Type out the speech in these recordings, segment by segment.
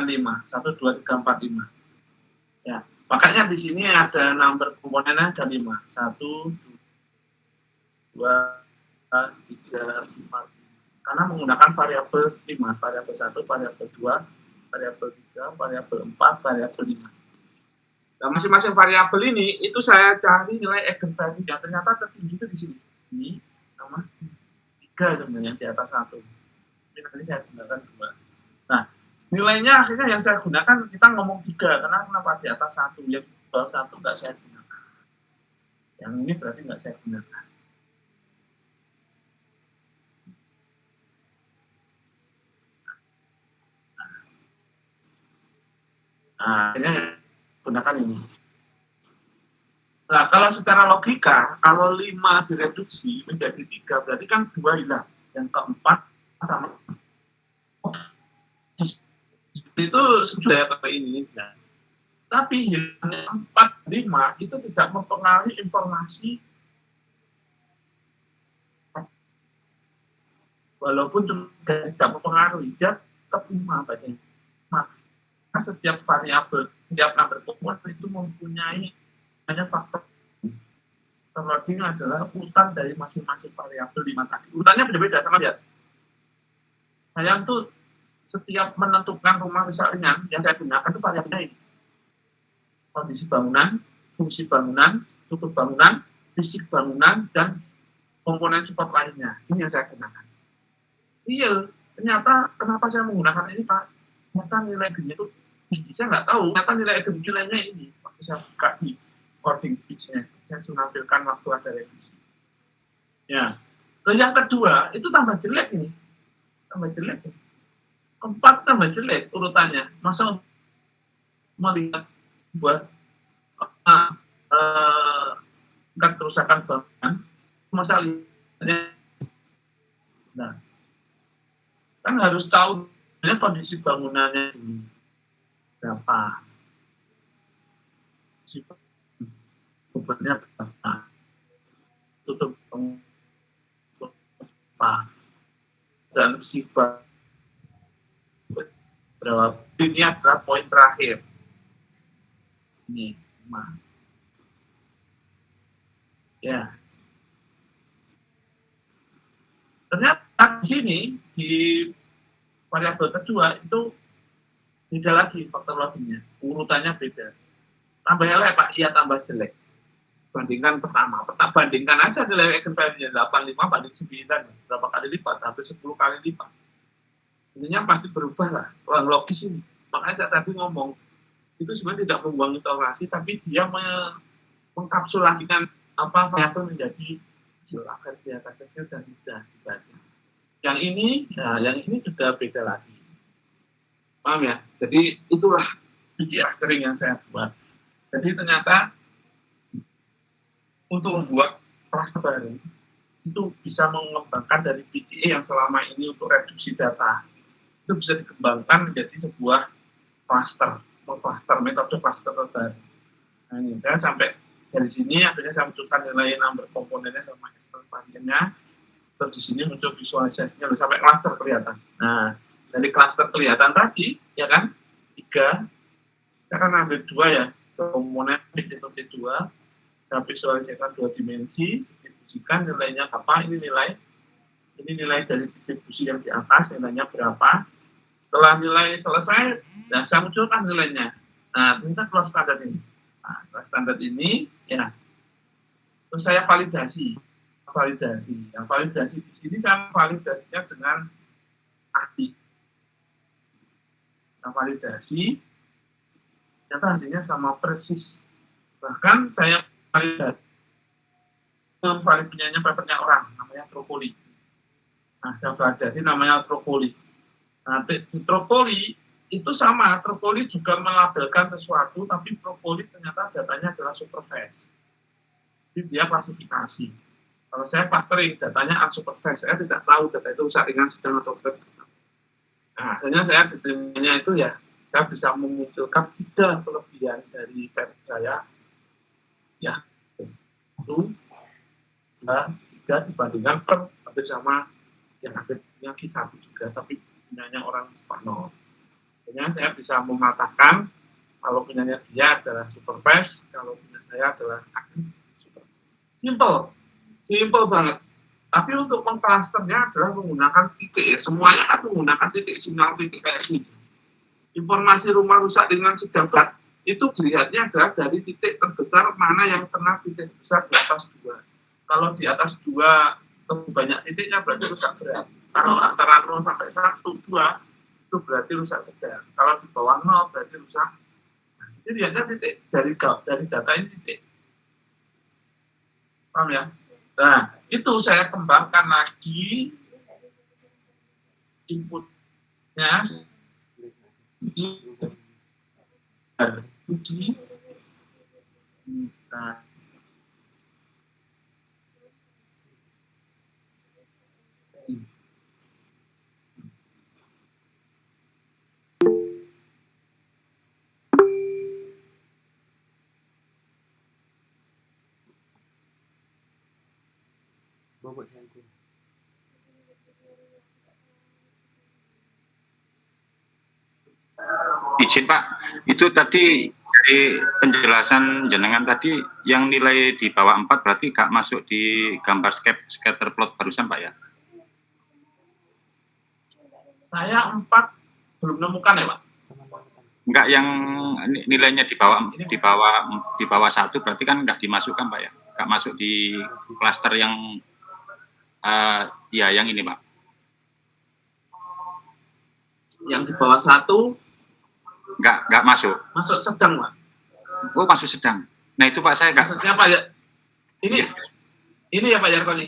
5, 1, 2, 3, 4, 5. Ya, makanya di sini ada number komponennya ada 5. 1, 2, 3, 4. Karena menggunakan variabel 5, variabel 1, variabel 2, variabel 3, variabel 4, variabel 5. Nah, masing-masing variabel ini itu saya cari nilai eigenvalue yang ternyata tertinggi itu di sini. Ini sama 3 sebenarnya di atas 1. Ini nanti saya gunakan 2. Nah, nilainya akhirnya yang saya gunakan kita ngomong 3 karena kenapa di atas 1, yang di bawah 1 nggak saya gunakan. Yang ini berarti nggak saya gunakan. Nah, akhirnya gunakan ini. Nah, kalau secara logika, kalau 5 direduksi menjadi 3, berarti kan 2 hilang. Yang keempat sama. Itu sudah pakai ini. Ya. Tapi hilangnya 4, 5 itu tidak mempengaruhi informasi. Walaupun tidak mempengaruhi, dia tetap 5 bacanya. Maka setiap variabel, setiap number komponen itu mempunyai hanya faktor terloading adalah urutan dari masing-masing variabel 5 tadi. Urutannya beda-beda, sama lihat. Saya tuh setiap menentukan rumah rusak ringan yang saya gunakan itu variabelnya ini. Kondisi bangunan, fungsi bangunan, struktur bangunan, fisik bangunan, dan komponen support lainnya. Ini yang saya gunakan. Iya, ternyata kenapa saya menggunakan ini, Pak? Ternyata nilai G-nya itu tinggi. Saya nggak tahu, ternyata nilai nilainya ini. Waktu saya buka di coding pitch-nya, saya menampilkan waktu ada revisi. Ya. Terus yang kedua, itu tambah jelek ini. Tambah jelek. Keempat tambah jelek urutannya. Masa melihat buat tingkat kerusakan bangunan, masa lihatnya, nah, kan harus tahu kondisi bangunannya berapa, bebannya berapa, tutup berapa, dan sifat berapa. Ini adalah poin terakhir. Ini, ya. Ternyata di sini di variabel kedua itu beda lagi faktor loadingnya, urutannya beda. Tambah jelek Pak, iya tambah jelek. Bandingkan pertama, bandingkan aja nilai eigenvalue-nya 85 banding 9, berapa kali lipat, hampir 10 kali lipat. Intinya pasti berubah lah, logis ini. Makanya saya tadi ngomong, itu sebenarnya tidak membuang iterasi, tapi dia mengkapsulasikan apa variabel menjadi agar kelihatan kecil dan mudah dibaca. Yang ini juga beda lagi. Paham ya? Jadi itulah PGA kering yang saya buat. Jadi ternyata untuk membuat kelas baru itu bisa mengembangkan dari PGA yang selama ini untuk reduksi data itu bisa dikembangkan menjadi sebuah cluster metode cluster baru. Nah ini saya sampai dari sini akhirnya saya munculkan nilai number komponennya sama variannya. Terus di sini muncul visualisasinya sampai cluster kelihatan. Nah dari cluster kelihatan tadi ya kan 3, saya akan ambil 2 ya komponen itu T2, saya visualisasikan 2 dimensi, distribusikan nilainya apa, ini nilai dari distribusi yang di atas, nilainya berapa. Setelah nilai selesai, nah saya munculkan nilainya. Nah, ternyata keluar standar ini. Nah, keluar standar ini, ya, terus saya validasi. Yang validasi di sini saya validasinya dengan API. Nah, validasi, ternyata hasilnya sama persis. Bahkan saya validasi validasinya papernya orang, namanya Tropoli. Nah, saya validasi namanya Tropoli. Nah, di Tropoli itu sama, Tropoli juga melabelkan sesuatu, tapi Tropoli ternyata datanya adalah supervised. Jadi dia klasifikasi. Kalau saya clustering, datanya unsupervised, saya tidak tahu data itu rusak ringan, sedang atau berat. Nah, akhirnya saya determinnya itu ya, saya bisa memunculkan 3 kelebihan dari tab saya, ya, 1, 2, 3 dibandingkan per hampir sama yang akhirnya Q1 juga, tapi punyanya orang Spanyol. Akhirnya saya bisa mematakan kalau punyanya dia adalah supervise, kalau punya saya adalah agen supervise. Simple, simple banget. Tapi untuk mengklasternya adalah menggunakan titik ya. Semuanya kan menggunakan titik sinyal titik kayak gini. Informasi rumah rusak dengan sedang berat itu dilihatnya adalah dari titik terbesar mana yang kena titik besar di atas 2. Kalau di atas 2 lebih banyak titiknya berarti rusak berat. Kalau antara 0 sampai 1, 2 itu berarti rusak sedang. Kalau di bawah 0 berarti rusak. Jadi dilihatnya titik dari data ini titik. Paham ya? Nah, itu saya kembangkan lagi inputnya di nah, bobot saya. Izin Pak, itu tadi dari penjelasan jenengan tadi yang nilai di bawah 4 berarti gak masuk di gambar scatter plot barusan Pak ya? Saya 4 belum nemukan ya Pak? Enggak, yang nilainya di bawah 1 berarti kan enggak dimasukkan Pak ya? Enggak masuk di klaster yang ya yang ini Pak. Yang di bawah 1 enggak masuk. Masuk sedang Pak. Oh, masuk sedang. Nah itu Pak saya enggak. Maksudnya Pak ya? Ini ya Pak Yarkoni.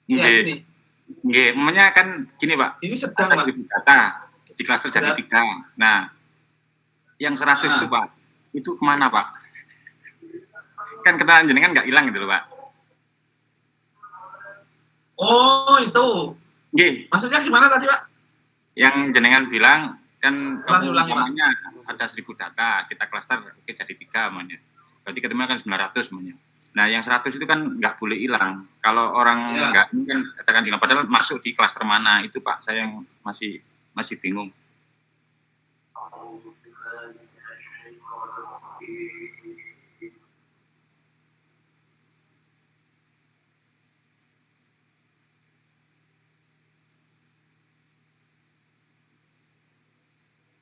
Iya, ini. Nggih, namanya kan gini Pak. Ini sedang Pak. Data di klaster jadi 3. Nah, yang 100 itu Pak, itu kemana Pak? Kan kendaraan jenengan nggak hilang gitu loh Pak. Oh itu. Nggih. Maksudnya gimana tadi Pak? Yang jenengan bilang kan ulang-ulang ada 1000 data, kita klaster oke jadi 3 namanya. Berarti ketemu kan 900 namanya. Nah, yang 100 itu kan nggak boleh hilang. Kalau orang nggak mungkin katakan hilang, padahal masuk di klaster mana itu Pak, saya yang masih bingung.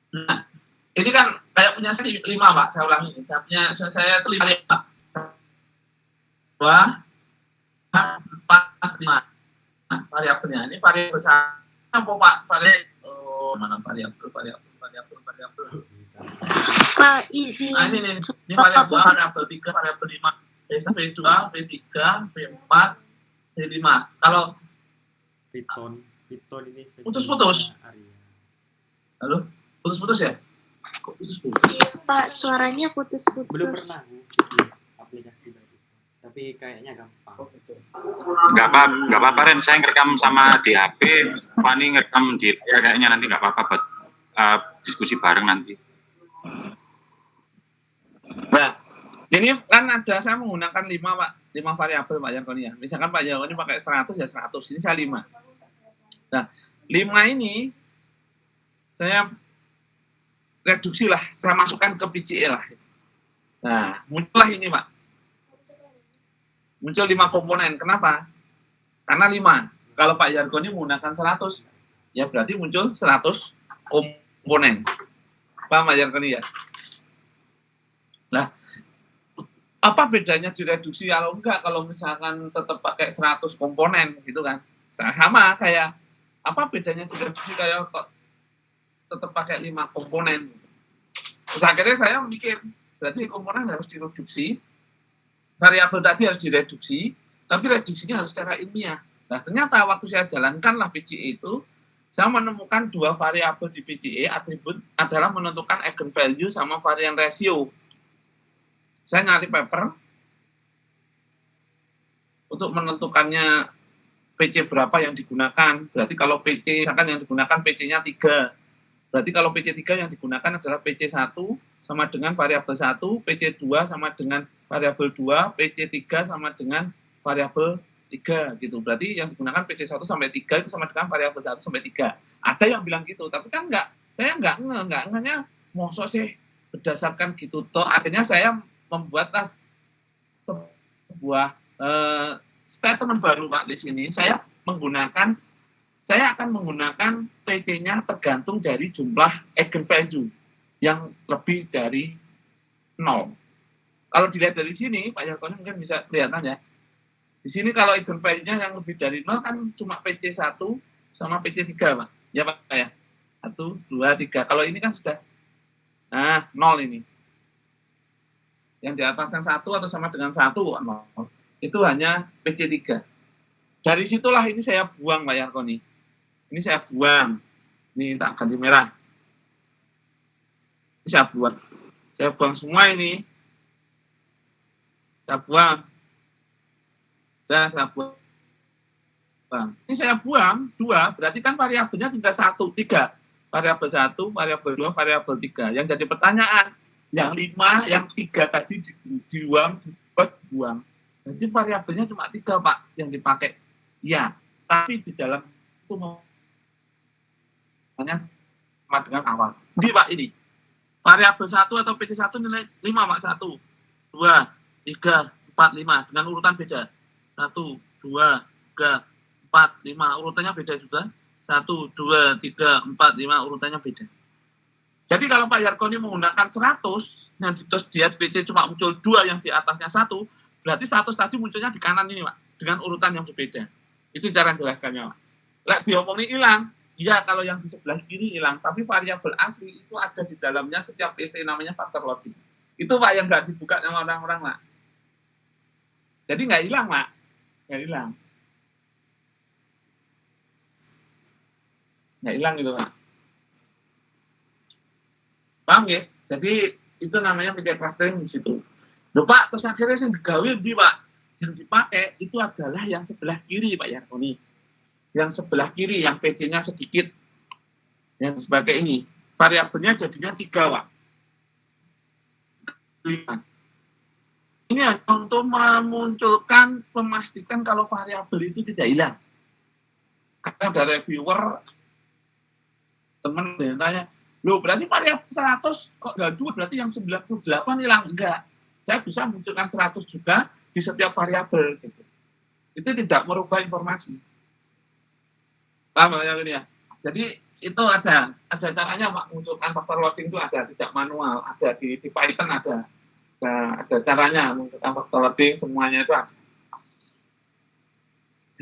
Nah, ini kan kayak punya saya 5 Pak, saya ulangi. Saya itu 5 Pak. 2, 4, 5. Nah, variabelnya ini variabel apa Pak? Mana variabel? Pak, izin. Nah, ini variabel 3, variabel 5. V2, V3, V4, V5. Kalau Python ini putus-putus. Halo? Putus-putus ya? Kok putus-putus? Iya, Pak, suaranya putus-putus. Belum pernah aplikasi baru. Tapi kayaknya gampang. Nggak apa-apa Ren, saya ngerekam sama di HP, Fani ngerekam di layar kayaknya nanti nggak apa-apa buat diskusi bareng nanti. Nah, ini kan ada saya menggunakan 5 Pak, 5 variabel Pak Yarkoni ya. Misalkan Pak Yarkoni pakai 100 ya 100, ini saya 5. Nah, 5 ini saya reduksi lah, saya masukkan ke PCE lah. Nah, muncullah ini Pak. Muncul 5 komponen. Kenapa? Karena 5. Kalau Pak Yarkoni menggunakan 100, ya berarti muncul 100 komponen. Paham Pak Yarkoni ya? Nah, apa bedanya direduksi kalau enggak? Kalau misalkan tetap pakai 100 komponen gitu kan? Sama kayak, apa bedanya direduksi kayak tetap pakai 5 komponen? Terus akhirnya saya mikir, berarti komponen harus direduksi, variabel tadi harus direduksi, tapi reduksinya harus secara ilmiah. Nah, ternyata waktu saya jalankanlah PCE itu, saya menemukan 2 variabel di PCE, atribut adalah menentukan eigenvalue sama varian ratio. Saya nyari paper untuk menentukannya PC berapa yang digunakan. Berarti kalau PC, misalkan yang digunakan PC-nya 3. Berarti kalau PC3 yang digunakan adalah PC1 sama dengan variabel 1, PC2 sama dengan variabel 2, PC3 sama dengan variabel 3 gitu. Berarti yang digunakan PC1 sampai 3 itu sama dengan variabel 1 sampai 3. Ada yang bilang gitu, tapi kan enggak. saya nggak ngehnya mosok sih berdasarkan gitu toh. Akhirnya saya membuat sebuah statement baru Pak di sini. Saya akan menggunakan PC-nya tergantung dari jumlah eigenvalue yang lebih dari 0. Kalau dilihat dari sini, Pak Yarkoni mungkin bisa kelihatan ya. Di sini kalau eigenvalue-nya yang lebih dari 0 kan cuma PC1 sama PC3, Pak. Ya, Pak ya. 1, 2, 3. Kalau ini kan sudah 0 ini. Yang di atasnya 1 atau sama dengan 1, 0. Itu hanya PC3. Dari situlah ini saya buang, Pak Yarkoni. Ini saya buang. Ini tak ganti merah. Ini saya buang. Saya buang semua ini. Saya buang. Saya buang. Ini saya buang 2, berarti kan variabelnya tinggal 1, 3. Variabel 1, variabel 2, variabel 3. Yang jadi pertanyaan, yang 5, yang 3 tadi dibuang. Jadi variabelnya cuma 3, Pak, yang dipakai. Ya, tapi di dalam itu hanya sama dengan awal. Jadi Pak ini, variabel 1 atau PC1 nilai 5 Pak, 1, 2, 3, 4, 5, dengan urutan beda. 1, 2, 3, 4, 5, urutannya beda juga. 1, 2, 3, 4, 5, urutannya beda. Jadi kalau Pak Yarkoni menggunakan 100, yang terus dia PC cuma muncul 2 yang di atasnya 1, berarti 100 tadi munculnya di kanan ini Pak, dengan urutan yang berbeda. Itu cara jelaskannya Pak. Lek diomongin hilang, ya kalau yang di sebelah kiri hilang, tapi variabel asli itu ada di dalamnya setiap PC namanya faktor loading. Itu Pak yang nggak dibuka sama orang-orang Pak. Jadi nggak hilang Pak, nggak hilang. Nggak hilang gitu Pak. Paham ya? Jadi itu namanya PC clustering di situ. Loh Pak, terus akhirnya yang digawe di Pak, yang dipakai itu adalah yang sebelah kiri Pak Yarkoni. Yang sebelah kiri, yang PC-nya sedikit. Yang sebagai ini. Variabelnya jadinya 3 Pak. 5. Ini untuk memunculkan, memastikan kalau variabel itu tidak hilang. Karena ada reviewer, teman yang tanya, loh berarti variabel 100 kok nggak 2, berarti yang 98 hilang. Enggak. Saya bisa munculkan 100 juga di setiap variabel. Gitu. Itu tidak merubah informasi. Paham ya? Jadi itu ada caranya Pak, munculkan faktor loading itu ada, tidak manual, ada di Python ada caranya munculkan faktor loading, semuanya itu ada.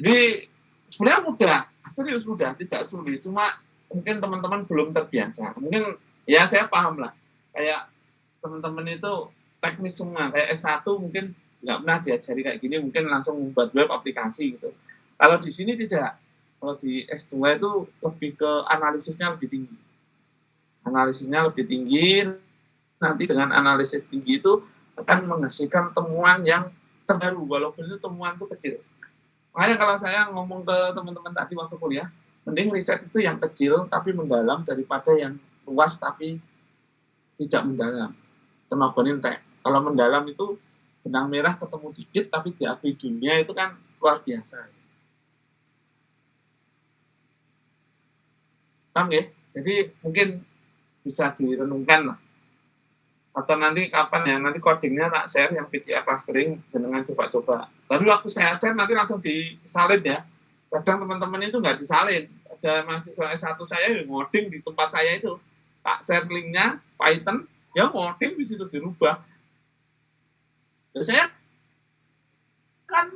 Jadi sebenarnya mudah, serius mudah, tidak sulit, cuma mungkin teman-teman belum terbiasa. Mungkin ya saya paham lah, kayak teman-teman itu teknis semua, kayak S1 mungkin nggak pernah diajari kayak gini, mungkin langsung membuat web aplikasi gitu. Kalau di sini tidak. Kalau di S2 itu lebih ke analisisnya lebih tinggi. Analisisnya lebih tinggi, nanti dengan analisis tinggi itu akan menghasilkan temuan yang terbaru, walaupun itu temuan itu kecil. Makanya kalau saya ngomong ke teman-teman tadi waktu kuliah, mending riset itu yang kecil tapi mendalam daripada yang luas tapi tidak mendalam. Tenagonin teh. Kalau mendalam itu benang merah ketemu dikit tapi diakui dunia itu kan luar biasa. Paham ya? Jadi mungkin bisa direnungkan lah. Atau nanti kapan ya, nanti codingnya tak share yang PCA clustering dengan coba-coba. Tapi waktu saya share nanti langsung disalin ya. Kadang teman-teman itu nggak disalin. Ada mahasiswa S1 saya yang ngoding di tempat saya itu. Tak share linknya, Python, ya ngoding di situ dirubah. Dan saya kan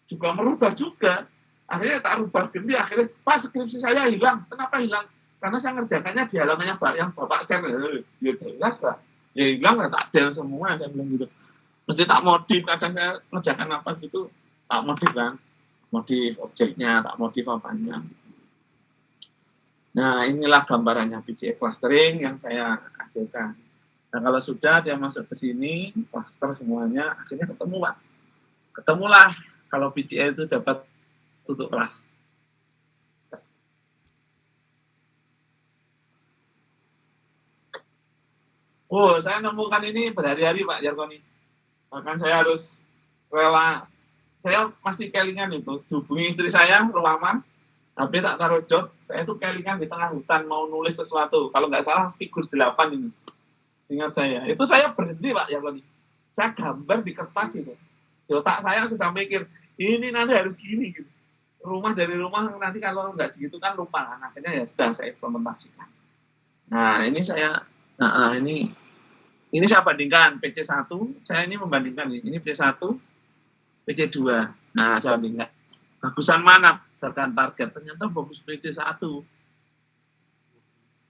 juga merubah juga. Akhirnya tak rubah ganti, akhirnya Pak skripsi saya hilang. Kenapa hilang? Karena saya ngerjakannya di halamannya yang Bapak share. Ya jelas lah. Ya hilang lah, tak del semua, saya bilang gitu. Mesti tak modif, kadang saya ngerjakan apa gitu, tak modif kan. Modif objeknya, tak modif apanya. Nah, inilah gambarannya PCA clustering yang saya hasilkan. Nah, kalau sudah dia masuk ke sini, cluster semuanya, akhirnya ketemu Pak. Ketemulah kalau PCA itu dapat tutup kelas. Oh, saya nemukan ini berhari-hari Pak Yarkoni. Bahkan saya harus rela, saya masih kelingan itu, hubungi istri saya, ruangan, HP tak taruh jok, saya tuh kelingan di tengah hutan mau nulis sesuatu. Kalau nggak salah figur 8 ini. Ingat saya. Itu saya berhenti Pak ya tadi. Saya gambar di kertas itu. Di otak saya sudah mikir, ini nanti harus gini gitu. Rumah dari rumah nanti kalau nggak gitu kan lupa. Akhirnya ya sudah saya implementasikan. Nah ini saya, ini saya bandingkan PC1, saya ini membandingkan ini PC1, PC2. Nah saya bandingkan. Bagusan mana? Berdasarkan target. Ternyata bagus PC1.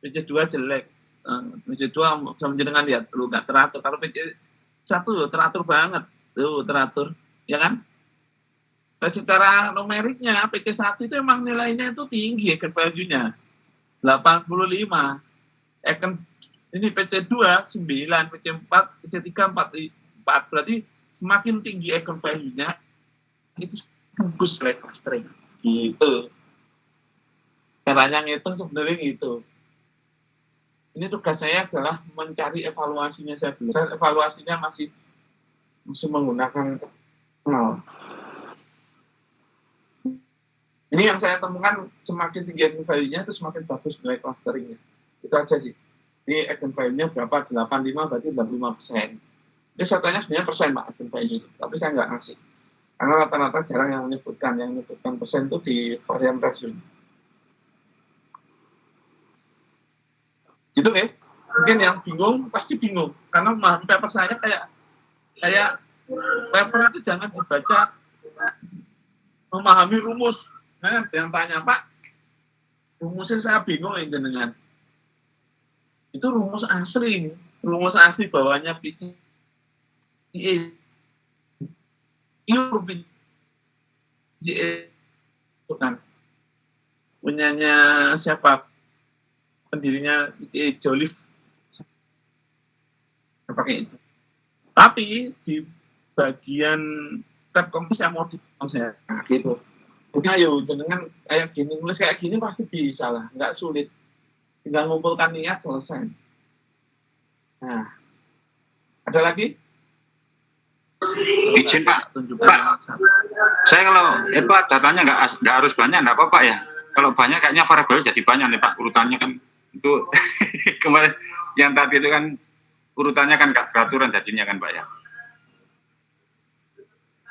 PC2 jelek. PC2 sama jenengan lihat, lu nggak teratur. Kalau PC1 teratur banget. Tuh teratur. Ya kan? Nah, secara numeriknya PC1 itu emang nilainya itu tinggi eigen value-nya 85. Eigen ini PC2 9, PC4, PC3 4. Berarti semakin tinggi eigen value-nya itu bagus clustering. Gitu. Caranya ngitung sebenarnya gitu. Ini tugas saya adalah mencari evaluasinya saya belum. Evaluasinya masih menggunakan nol. Ini yang saya temukan semakin tinggi eigen value-nya itu semakin bagus nilai clusteringnya. Itu aja sih. Ini eigen value-nya berapa? 85 berarti 85%. Ini saya tanya sebenarnya persen Pak eigen value, tapi saya nggak ngasih. Karena rata-rata jarang yang menyebutkan persen itu di varian ratio. Gitu ya. Mungkin yang bingung pasti bingung karena memahami paper saya kayak paper itu jangan dibaca memahami rumus. Nah, yang tanya Pak, rumusnya saya bingung ya dengan itu rumus asli bawahnya PCA. Bukan punyanya siapa pendirinya Jolif pakai itu, tapi di bagian tab kompis yang mau saya gitu. Bukan ayo dengan kayak gini nulis kayak gini pasti bisa lah, nggak sulit, tinggal ngumpulkan niat selesai. Nah ada lagi? Izin Pak, saya kalau Pak datanya nggak harus banyak, nggak apa-apa ya. Kalau banyak kayaknya variabel jadi banyak nih Pak, urutannya kan itu kemarin yang tadi itu kan urutannya kan nggak beraturan jadinya kan Pak ya.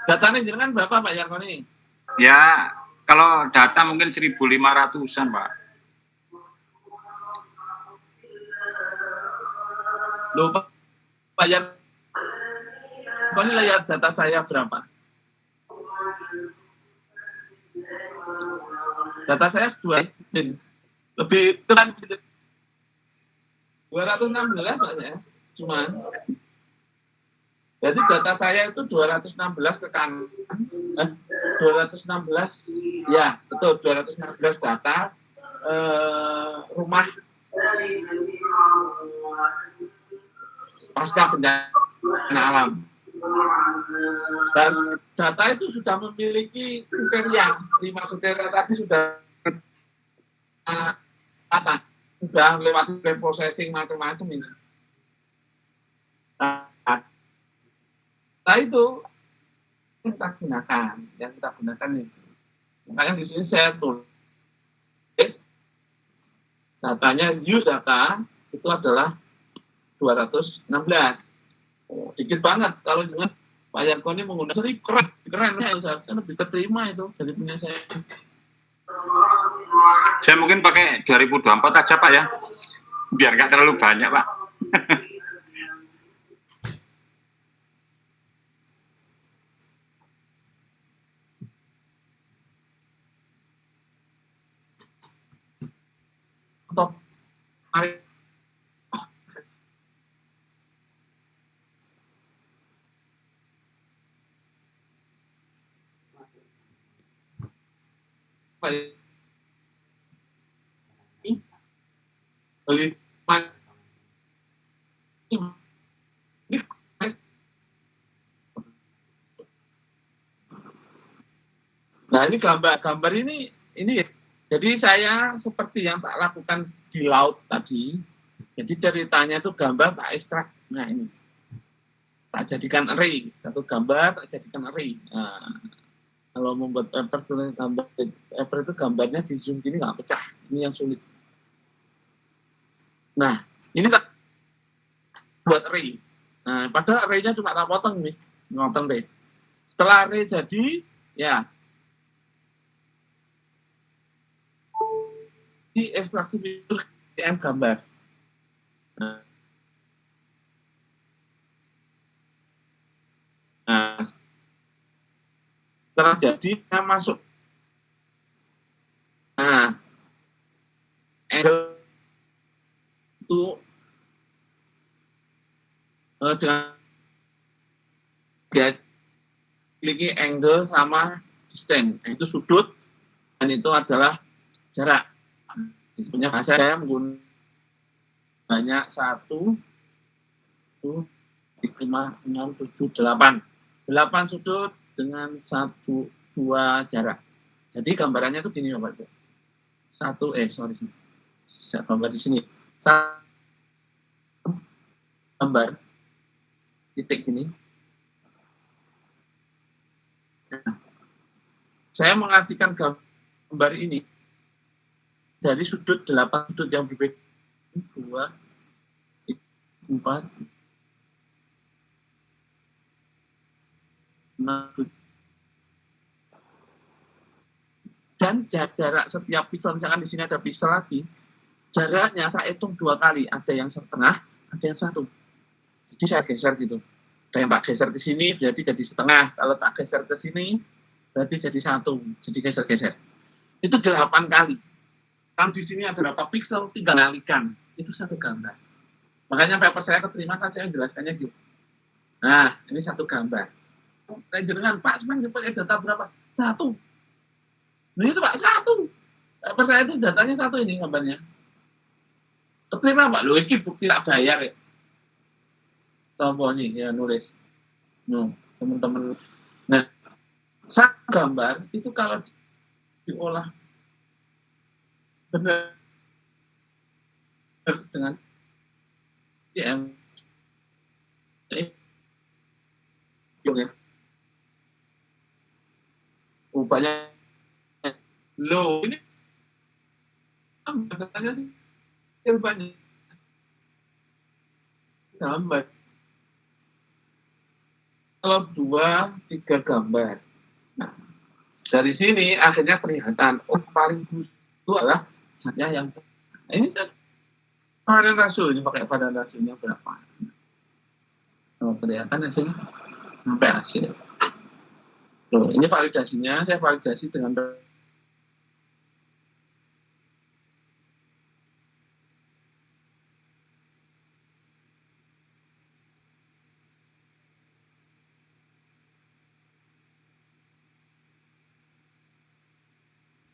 Datanya jenengan berapa Pak Yarkoni? Ya kalau data mungkin 1.500-an Pak. Loh Pak Yarkoni lihat data saya berapa? Data saya 2 lebih telan 216 Pak ya, cuman jadi data saya itu 216 ke kanan, 216 ya betul 216 data rumah pasca bencana alam. Dan data itu sudah memiliki kriteria, 5 kriteria tadi sudah sudah lewat processing macam-macam ini. Nah itu yang kita gunakan itu. Makanya di sini saya tulis datanya use data itu adalah 216. Oh, dikit banget kalau dengan Pak Yarkoni menggunakan ini keren ya, seharusnya lebih keterima itu dari punya saya. Saya mungkin pakai 2024 aja Pak ya, biar nggak terlalu banyak Pak. Top. Nah ini gambar ini jadi saya seperti yang tak lakukan di laut tadi. Jadi ceritanya itu gambar tak ekstrak. Nah ini tak jadikan array, satu gambar tak jadikan array. Nah, Kalau membuat paper dengan gambar paper itu gambarnya di zoom gini nggak pecah. Ini yang sulit. Nah, ini kan buat array. Nah, padahal array-nya cuma tak potong nih, ngotong deh. Setelah array jadi, ya di ekstraksi itu gambar. Nah, setelah jadi saya masuk. Nah, angle itu dengan klik angle sama distance, itu sudut dan itu adalah jarak. Punya bahasa saya menggunakan banyak 1, 2, 5, 6, 7, 8. 8 sudut dengan 1, 2 jarak. Jadi gambarannya itu gini Bapak. Saya gambar di sini. Gambar titik gini. Nah, saya mengartikan gambar ini dari sudut 8 sudut yang berbeda. 2, 4, 6, dan jarak setiap pixel, misalkan di sini ada pixel lagi, jaraknya saya hitung 2 kali, ada yang setengah, ada yang 1. Jadi saya geser gitu. Ada yang tak geser ke sini, berarti jadi setengah. Kalau tak geser ke sini, berarti jadi 1. Jadi geser-geser. Itu 8 kali. Kalau di sini ada berapa pixel, tinggal kalikan. Itu satu gambar. Makanya paper saya keterima, kan saya menjelaskannya gitu. Nah, ini satu gambar. Saya dengan Pak, sebenarnya pakai data berapa? 1. Nah itu Pak, 1. Paper saya itu datanya 1 ini gambarnya. Keterima Pak, loh ini bukti tak bayar ya. Tombol nih, ya nulis. Teman-teman. Nah, satu gambar itu kalau diolah benar dengan CM ya. Upaya lo ini katanya sih banyak gambar. Kalau 2, 3 gambar. Nah, dari sini akhirnya kelihatan paling bagus itu adalah saya yang ini kan varian rasio, ini pakai varian rasionya berapa? Kelihatan hasilnya sampai hasil. Loh, ini validasinya saya validasi dengan